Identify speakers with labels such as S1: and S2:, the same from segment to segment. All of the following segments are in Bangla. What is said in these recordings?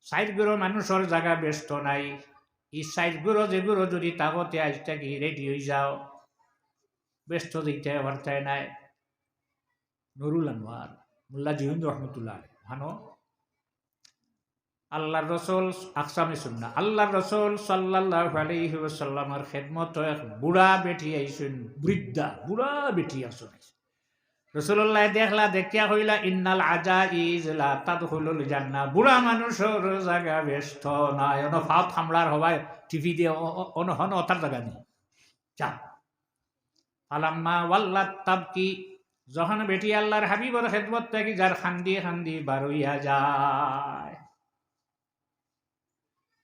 S1: সাইডগুলো মানুষের জায়গা ব্যস্ত নাই। এই সাইডগুলো যেগুলো যদি তাগতে আজ থাকি রেডি হয়ে যাও, ব্যস্ত দিতে পারতায় নাই। নুরুল আনোয়ার মোল্লা জিহুন রহমতুল্লাহ ভানো আল্লাহর রসুল আকসামে সুন্নাহ আল্লাহর রসুল সাল্লাল্লাহু আলাইহি ওয়াসাল্লামের খেদমত এক বুড়া বেটি আইসুন, বৃদ্ধা বুড়া বেটি আসুন। রসুল্লাহ দেখলা দেখিয়া হইলা ইন্নাল আজাইজ লা তাদখুলুল জান্নাহ, বুড়া মানুষের জায়গা ব্যস্ত নাই। অন ফাও থামলার হবাই টিভি দিয়ে অনহন অতার জায়গা নেই। যা ফালাম্মা ওয়াল্লাত তাবকি, যখন বেটি আল্লাহর হাবিবর খেদমত থেকে যার খান্দি খান্দি বারইয়া যায়,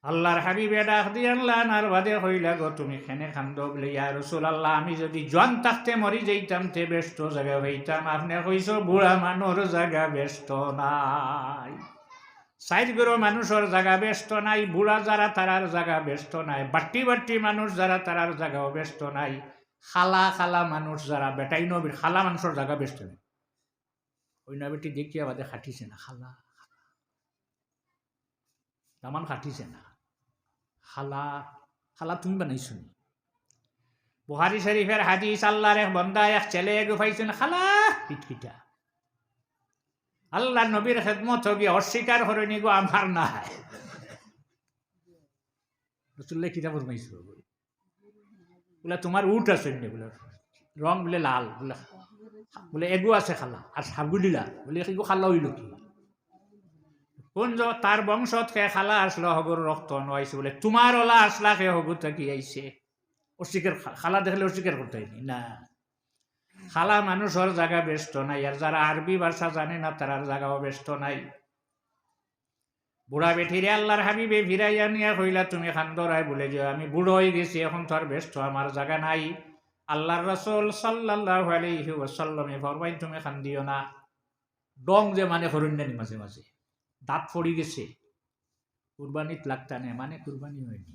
S1: আল্লাহর হাবিবে ডাক দিয়ে আল্লাহ নার বাদে হইলা গো তুমি খেনে খান্দ বলে, ইয়া রাসূলুল্লাহ আমি যদি জোয়ান থাকতে মরি যাইতাম তে ব্যস্ত জায়গা হইতাম, আপনি কইছো বুড়া মানুষ জায়গা ব্যস্ত নাই। সাইডগুলো মানুষের জায়গা ব্যস্ত নাই, বুড়া যারা তারার জায়গা ব্যস্ত নাই, বাট্টি বাট্টি মানুষ যারা তারার জায়গাও ব্যস্ত নাই, খালা খালা মানুষ যারা বেটাই নবীর খালা মানুষের জায়গা ব্যস্ত নাই। ওই না বেটি দেখিয়া বাদে খাটিছে না, খালা তেমন খাটিছে না। খালা খালা তুমি বানাইছো নি? বুখারী শরীফের হাদিস, আল্লাহর এক বান্দা এক ছেলে গুফাইছেন খালা পিটপিটা। আল্লাহ নবীর খেদমত হবে অস্বীকার করেনি গো আমার নাই। রাসূলুল্লাহ কিতাব ফরমাইছো বলে তোমার উট আছে নি? বলে রং বলে লাল, বলে বলে এগু আছে খালা আর ছাগলি লাল, বলে এগু খালা হইল কি? কোন তার বংশত খে খালা আসলো হগর রক্ত নয়ছে, বলে তোমার ওলা আসলা খে হগু থাকি আইছে। অস্বীকার খালা দেখলে অস্বীকার করতে হয়নি না। খালা মানুষের জায়গা ব্যস্ত নাই, আর যারা আরবি ভাষা জানে না তারার জায়গাও ব্যস্ত নাই। বুড়া বেঠিরে আল্লাহর হাবিবে ফিরাইয়া নিয়া কইলা তুমি খান্দরায় বলে যে আমি বুড়ো হয়ে গেছি, এখন তো আর ব্যস্ত আমার জায়গা নাই। আল্লাহর রাসূল সাল্লাল্লাহু আলাইহি ওয়াসাল্লামে ফরমাই তুমি খান্দিও না। ডং যে মানে হরণ্যানি মাঝে মাঝে দাঁত পড়ি গেছে, কুরবানিত লাগতা নেই মানে কুরবানি হয়নি,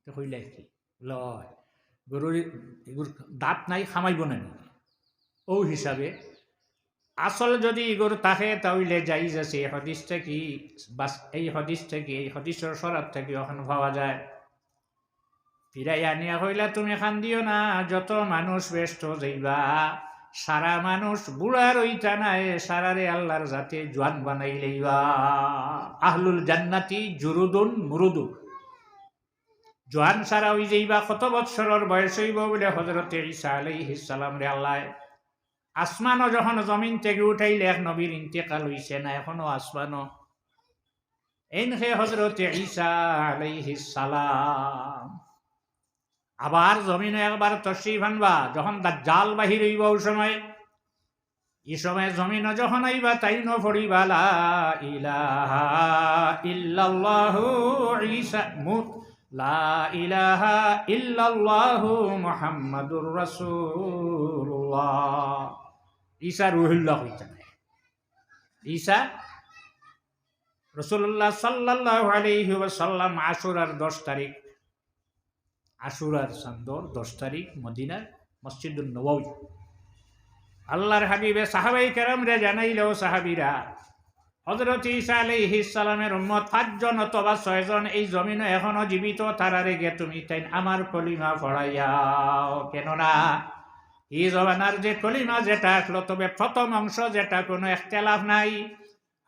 S1: তো কইলাই কি লয় গরুর এগুর দাঁত নাই খামাইব না নি? ও হিসাবে আসল যদি ইগর তাকে তাহলে যাইজ আছে। এই হদিসটা কি বাস এই হদিস থেকে এই হদিসের সরাত থেকে ওখানে পাওয়া যায়। ফিরাইয়া নিয়া হইলা তুমি খান দিও না, যত মানুষ ব্যস্ত যাইবা সারা মানুষ বুড়া রইতা নাই, সারারে আল্লাহর জাতে জোয়ান বানাই লইবা। আহলুল জান্নাতি জুরুদুন মুরুদুন, জোয়ান সারা হই যাইবা। কত বৎসরের বয়স হইব বলে হযরতে ঈসা আলাইহিস সালাম রে আল্লাহ আসমানও যখন জমিন থেকে উঠাইলে এক নবীর ইন্তেকাল হইছে না, এখনো আসমানও এনহে হযরতে ঈসা আলাইহিস সালাম আবার জমিনে একবার তশরিফ আনবা, যখন দাজ্জাল বাহির হইব ওই সময়। এই সময় জমিনে যখন আইবা তাইনো পড়িবা লা ইলাহা ইল্লাল্লাহু ঈসা লা ইলাহা ইল্লাল্লাহু মুহাম্মাদুর রাসূলুল্লাহ। ঈসা রুহুল্লাহ হইতে নাই, ঈসা রাসূলুল্লাহ সাল্লাল্লাহু আলাইহি ওয়াসাল্লাম আশুরার 10 তারিখ, আশুরার চাঁদর 10 তারিখ মদিনার মসজিদুন নববী আল্লাহর হাবিবে সাহাবাই কেরাম রে জানাইলেও সাহাবীরা হযরত ঈসা আলাইহিস সালামের উম্মত 5 জন অথবা 6 জন এই জমিনে এখনো জীবিত, তারারে গে তুমি তাই আমার কলিমা পড়াইয়াও। কেননা এই জমানার যে কলিমা যেটা আসলো, তবে প্রথম অংশ যেটা কোনো ইখতিলাফ নাই,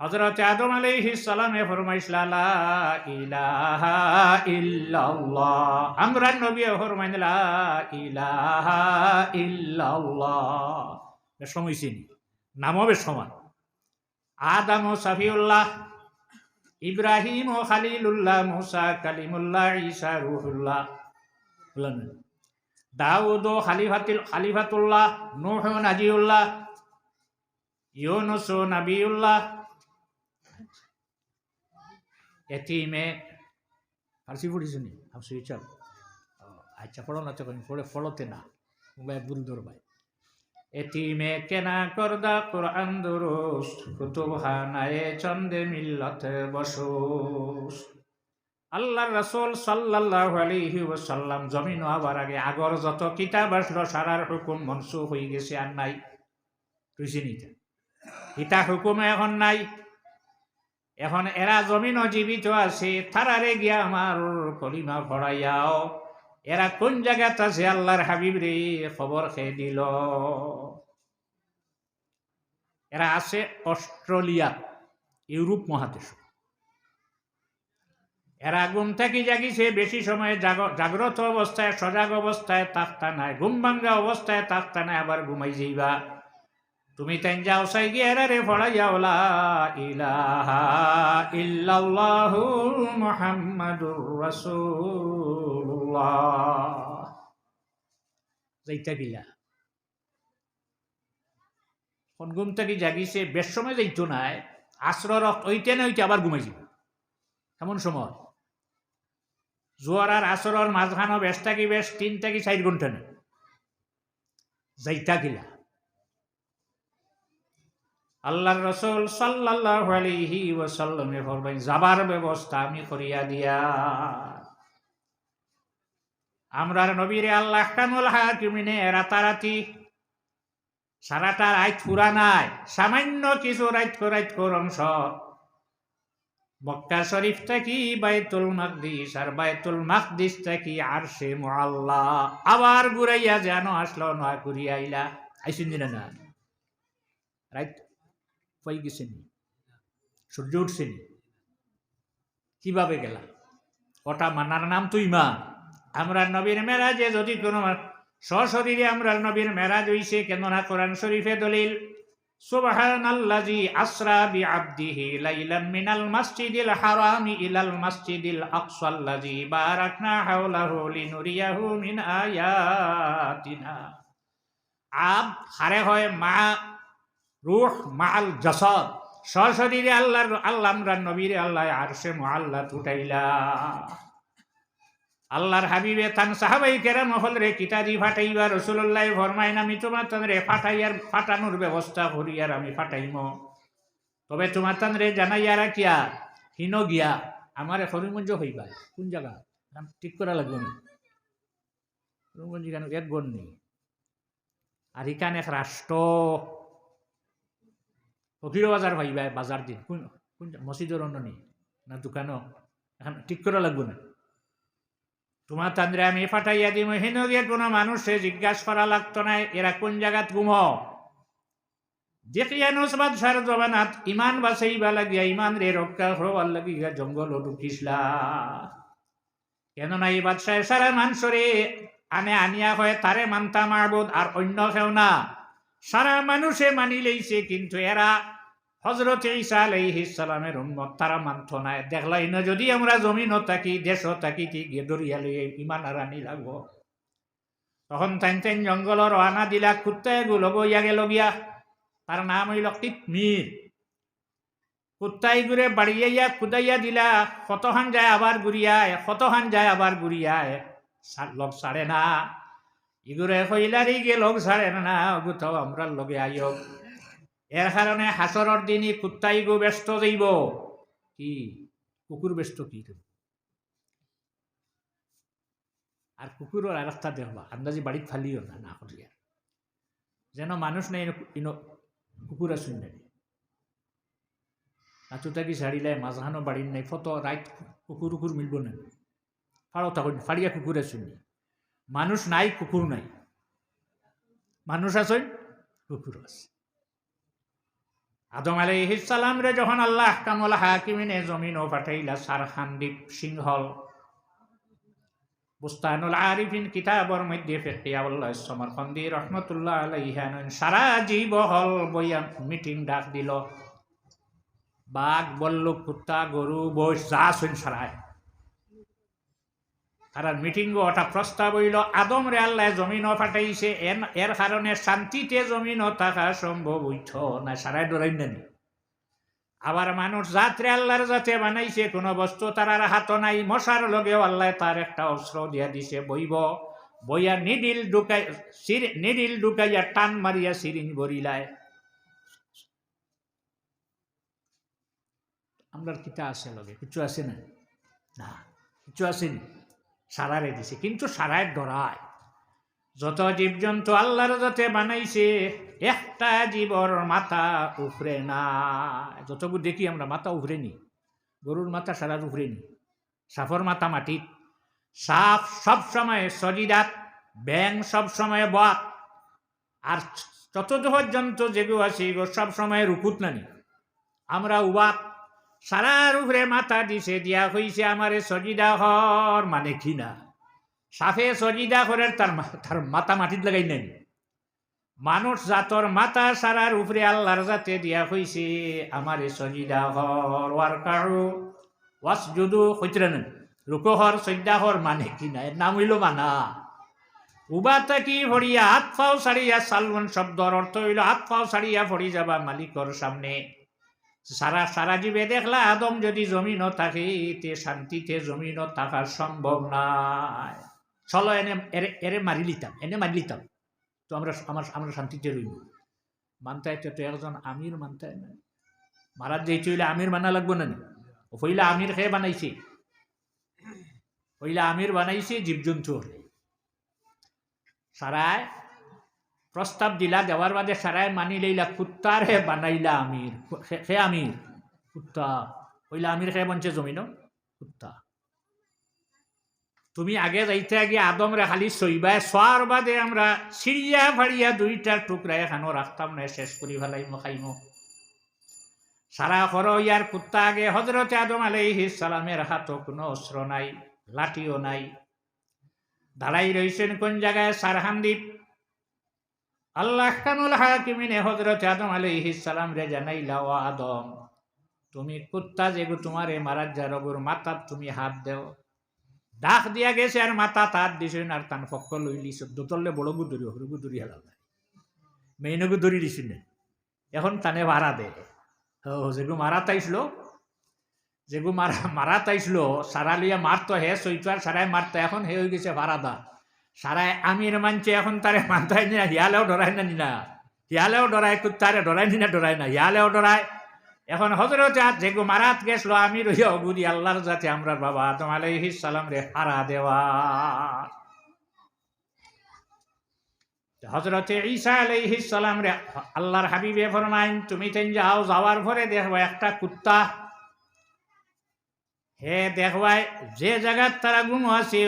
S1: হযরত আদম আলাইহিস সালামে ফরমাইছিলা লা ইলাহা ইল্লাল্লাহ। আমরা নবী ফরমাইলেন লা ইলাহা ইল্লাল্লাহ। বেশমইছিনি নামও বেশ সমান। আদম ও সাফিউল্লাহ, ইব্রাহিম ও খালিলুল্লাহ, মুসা কালিমুল্লাহ, ঈসা রূহুল্লাহ, দাউদ ও খালিফাতুল্লাহ, নূহ নাজিউল্লাহ, ইউনুস নবিউল্লাহ। এতিমে ফার্সি পড়িস নি আপনি চল আচ্ছা পড়ো না, তখন পড়ে ফলতে না মোবাইল বুল দরবাই। এতিমে কেনা করদা কোরআন দুরুস্ত, কুতুবখানায়ে চন্দে মিল্লত বসুস। আল্লাহর রাসূল সাল্লাল্লাহু আলাইহি ওয়াসাল্লাম জমিন হওয়ার আগে আগর যত কিতাব আসলো সারার হুকুম মনসুখ হয়ে গেছে, আর নাই। বুঝিনি ইটা হুকুমে এখন নাই। এখন এরা জমিনও জীবিত আছে, তারারে গিয়া আমার কলিমা পড়াইয়াও। এরা কোন জায়গাতে আছে আল্লাহর হাবিব রে খবর খেয়ে দিল। এরা আছে অস্ট্রেলিয়া, ইউরোপ মহাদেশ। এরা ঘুম থেকে জাগিছে, বেশি সময় জাগ্রত অবস্থায় সজাগ অবস্থায় থাকতা নাই, ঘুম ভাঙ্গা অবস্থায় থাকতা নাই, আবার ঘুমাই যাইবা। তুমি তাই যাও সাই গিয়ে রে পড়াইয়া লা ইলাহা ইল্লাল্লাহু মুহাম্মাদুর রাসূলুল্লাহ যাইতা গিলা। কোন ঘুম থেকে জাগিছে, বেশ সময় যাইতো নাই, আসর ওইতে না ওইতে আবার ঘুমাই যাবে। এমন সময় জোয়ার আর আসরের মাঝখানো বেশ থাকি বেশ 3 থেকে 4 ঘন্টা নেই, যাইতা গিলা। আল্লাহর রাসূল সাল্লাল্লাহু আলাইহি ওয়াসাল্লামে ফরমাই যাবার ব্যবস্থা আমি করিয়া দিয়া। আমরার নবীরে আল্লাহ আহকামুল হাকিমিনে রাতারাতি সারাটা রাত পুরা নাই, সামান্য কিছু রাত অংশ মক্কা শরীফ থেকে বাইতুল মাকদিস, আর বাইতুল মাকদিস থেকে আরশে মুআল্লা আবার ঘুরাইয়া যেন আসলো, নয় ঘুরিয়া আইলা। আইসিন দিনা না রাইট পাই গেছেনি, সূর্য উঠছেনি, কিভাবে গেলা? ওটা মানার নাম তো ইমান। আমরা নবীর মেরাজে যদি কোনো সশরীরে আমরা নবীর মেরাজ হইছে, কেননা কোরআন শরীফে দলিল সুবহানাল্লাযী আসরা বিআবদিহি লাইলাম মিনাল মাসজিদিল হারামি ইলাল মাসজিদিল আকসাল্লাযী বারাকনা হাওলাহু লিনুরিয়াহু মিন আয়াতিনা। আব হারে হয় মা রূহ মাল জাসাদ, সশরীরে আল্লাহ আমরা নবীরে আল্লাহ আরশে মুআল্লাত উঠাইলা। আল্লাহর হাবিবে তান সাহাবাই কেরাম হলরে কিতাদি ফাটাইবা। রাসূলুল্লাহ ফরমাইন আমি তোমার তানরে ফাটাইয়ার ফাটানোর ব্যবস্থা করিয়ার আমি ফাটাইম, তবে তোমার তানরে জানাইয়া রাখিয়া হিন গিয়া আমারে হরিমঞ্জ হইবা। কোন জায়গা নাম ঠিক করা লাগবে না, হরিমঞ্জ কেন এক গণ নেই। আর ইকান এক রাষ্ট্র ফকির বাজার ভাইবা, বাজার দিন কোন কোন মসজিদের অন্য নেই না দোকানও, এখন ঠিক করা লাগবে না। তোমার তান্দ্রে আমি ফাটাইয়া দিম, হেন গিয়ে কোনো মানুষে জিজ্ঞাসা করা লাগতো না এরা কোন জায়গাত ঘুম। দেখিয়া নসবাদ সার জবানাত ইমান বাসাইবা লাগিয়া, ইমান রে রক্ষা হওয়ার লাগিয়া জঙ্গল ঢুকিসলা। কেননা এই বাদশাহ সারা মানুষরে আনিয়া হয় তারে মানতা মাহবুদ, আর অন্য কেউ না। সারা মানুষে মানি লইছে, কিন্তু এরা হযরত ঈসা আলাইহিস সালামের উম্মত, তারা মানত না। দেখলাই না যদি আমরা জমিনও থাকি দেশও থাকি কি গেদরিয়া লইয়া ইমান আর আনি লাগবো। তখন তাইন জঙ্গল রওনা দিলা, কুত্তায় গুলো গইয়া গেল গিয়া, তার নাম হইল কিতমির। কুত্তাই ঘুরে বাড়িয়াইয়া কুদাইয়া দিলা, কতহান যায় আবার ঘুরিয়ায়, কতহান যায় আবার ঘুরিয়ায়, লোক ছাড়ে না। ইগুরে কইলারি গে লোক ছাড়ে না, গুথাও আমরা লগে আইও। এর কারণে হাসরের দিনই কুত্তাই গো ব্যস্ত যাইব, কি কুকুর ব্যস্ত কি। আর কুকুরের আর একটা দেখবা আন্দাজি বাড়িত ফালিও না, না করিয়া যেন মানুষ নেই কুকুর আসুন নেই। নাচুতাকি ছাড়িলাই মাঝখানো বাড়ির নাই, ফটো রাইট কুকুর মিলব না, ফাড়ো তখন ফাড়িয়া কুকুর আসুন। মানুষ নাই কুকুর নাই, মানুষ আসুন কুকুর আছে। আদম আলাইহিস সালাম রে যখন আল্লাহ আহকামুল হাকিমিনে জমিনও পাঠাইলা, সারখানদ্বীপ সিংহল বুস্তানুল আরিফিন কিতাবর মধ্যে ফিকিয়াউল্লাহ সমরকন্দি রহমতুল্লাহ আলাইহি সারা জীবহল বইয়া মিটিং ডাক দিল। বাঘ বল্লুক কুত্তা গরু বৈশ যা শুন সারায় তারা মিটিং ওটা প্রস্তাব হইল, আদম রে আল্লাহ জমিনও পাঠাইছে, এর কারণে শান্তিতে জমিনও থাকা সম্ভব হইত না, সারায় ডরাই নানি। আবার মানুষ জাতরে আল্লাহর জাতে বানাইছে, কোনো বস্তু তার হাত নাই, মশার লগেও আল্লাহ তার একটা অস্ত্র দিয়া দিছে, বইয়া নিডিল ঢুকাইয়া টান মারিয়া সিরিঞ্জ ভরিলায়। আমরা কিতা আছে লগে কিছু আছে না, না কিছু আসেনি, সারারে দিছে। কিন্তু সারায় ডরায়। যত জীবজন্তু আল্লাহর যাতে বানাইছে, একটা জীবর মাথা উফরে না। যতগুলো দেখি আমরা মাথা উফরে নি, গরুর মাথা সারার উপরে নি, সাফর মাথা মাটিত, সাপ সব সময় সজিদাত, ব্যাং সব সময় বাত, আর চতুর্থ পর্যন্ত যেগুলো আছে এগুলো সব সময় রুকুত নানি। আমরা উবাত সারার উপরে মাথা দিছে, দিয়া হইছে আমারে সজিদা হর, মানে কি না সাফে সজিদা করে তার মাথা মাটিত লাগাই নেন। মানুষ জাতর মাথা সারার উপরে আল্লাহর জাতে দিয়া হইছে আমারে সজিদা হর, ওয়ার কারু ওয়াসজুদু হইতরা নেন, রুকু হর সজ্জা হর, মানে কি না, এর নাম হইল মানা। উবাতা কি ভরিয়া হাত পাও ছাড়িয়া, সালমান শব্দর অর্থ হইল হাত পাও ছাড়িয়া ভরি যাবা মালিকর সামনে। সারা সারা জীবে দেখলা আদম যদি জমিনও থাকে তে শান্তিতে জমিনও থাকা সম্ভব নাই। চলো এনে এরে মারি লিতাম, এনে মারি লিতাম, তো আমরা শান্তিতে রইব। মানতায় তো একজন আমির মানতায় না, মারার যেইতে হইলে আমির মানা লাগবো না। হইলে আমির খেয়ে বানাইছে, হইলে আমির বানাইছে জীবজন্তু হলে। সারায় প্রস্তাব দিলা, দেওয়ার বাদে সারায় মানি লইলা, কুত্তার হে বানাইলা আমির, সে আমির কুত্তা হইলা আমির খেয়ে বনছে জমিন কুত্তা। তুমি আগে যাইতে আগে আদম রে খালি সইবায়, সোয়ার বাদে আমরা সিঁড়িয়া ফাড়িয়া দুইটা টুকরা এখানো রাখতাম না, শেষ করি ফেলাইমো খাইমো। সারা করো ইয়ার কুত্তা আগে হজরতে আদম আলাইহিস সালামের হাতও কোনো অস্ত্র নাই, লাঠিও নাই, দাঁড়াই রইছেন কোন জায়গায় সারহান্দিপ। আল্লাহ কানুল হাকিমিনে হযরত আদম আলাইহিস সালাম রে জানাইলা, ও আদম তুমি কুত্তা যেগু তোমারে মারার জারগুর মাথা তুমি হাত দেও। ডাক দিয়া গেছে আর মাথা হাত দিছেন, আর তান ফক্ক লইলিছ দোতলে বড় গুদুরি হরু গুদুরি হেলা মেইনগু দড়ি দিছেন। এখন তানে ভাড়া দে, যেগু মারা তাইছিল, যেগু মারা তাইছিল সারা লিয়া মারতো, হে সইতো আর সারাই মারতো, এখন হে হয়ে গেছে ভাড়াদা। সারায় আমির মানছে, এখন তারে মানতায় না, হিয়ালেও ডরায় না নিনা, হিয়ালেও ডরায়, কুত্তারে ডরায় নিনা, ডরায় না, হিয়ালেও ডরায়। এখন হজরত যেগু মারাত গেছিল আমির হইয়া অগুদি আল্লাহর জাতে আমরা বাবা আদম আলাইহিস সালাম রে হারা দেওয়া। হজরতে ঈসা আলাইহিস সালাম রে আল্লাহর হাবিবে ফরমাইন, তুমি তেন যাও, যাওয়ার পরে দেখবা একটা কুত্তা, হে দেখবাই যে জায়গার তারা গুম আছে,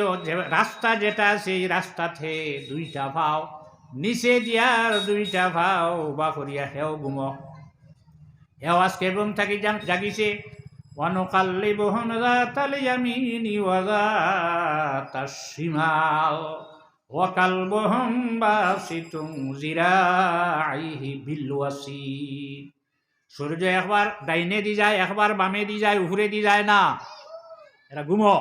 S1: রাস্তা যেটা আছে এই রাস্তাতে দুইটা ভাও নিচে দিয়ার দুইটা ভাও বা করিয়া হেও গুম, হেও আজকে ঘুম থাকি জাগিছে। ওয়ানুকাল্লিবুহুম যাতাল ইয়ামিনি ওয়া যাতাশ শিমাল ওয়া কালবুহুম বাসিতুন যিরাইহি বিল ওয়াসিদ। সূর্য একবার ডাইনে দি যায়, একবার বামে দি যায়, উপরে দি যায় না, এরা ঘুমো।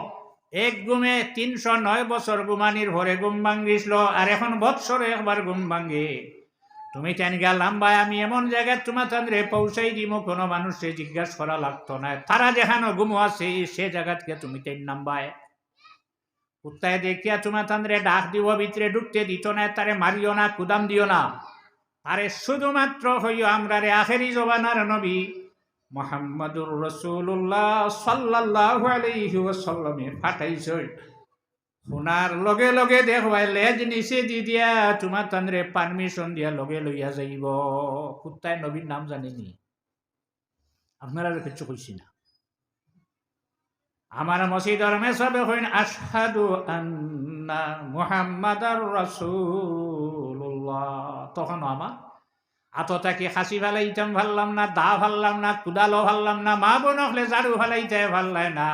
S1: এক ঘুমে 309 বছর ঘুমানির ভরে ঘুম ভাঙ্গিছিল, আর এখন বৎসরে একবার ঘুম ভাঙ্গে। তুমি কেন গেলাম ভাই, আমি এমন জায়গায় তোমার তাদের পৌঁছাই দিব কোনো মানুষে জিজ্ঞাসা করা লাগতো না, তারা যেখানে ঘুমো আছে সে জায়গাতে তুমি তেন নামবায়। কুত্তায় দেখিয়া তোমার তাদের ডাক দিব, ভিতরে ঢুকতে দিত না, তারে মারিও না, কুদাম দিও না, আরে শুধুমাত্র হইও আমরা রে আখেরি জবানার নবী মুহাম্মাদুর রাসূলুল্লাহ সাল্লাল্লাহু আলাইহি ওয়াসাল্লামে পাঠাইছে। শোনার লগে লগে দেখবাই লেজ নিচে দি দিয়া তোমার তানরে পারমিশন দিয়া লগে লইয়া যাইব। কুত্তায় নবীর নাম জানেনি, আপনারা কিছু কইছি না। আমার মসজিদের মেসাবে হইন আশহাদু আন্না মুহাম্মাদার রাসূলুল্লাহ, তখন আমার আততাকে হাসি ফেলাইতাম ভাললাম না, দা ভাললাম না, কুদালো ভাললাম না, মা বোন হলে জাড়ু ফেলাইতে ভাল্লায় না।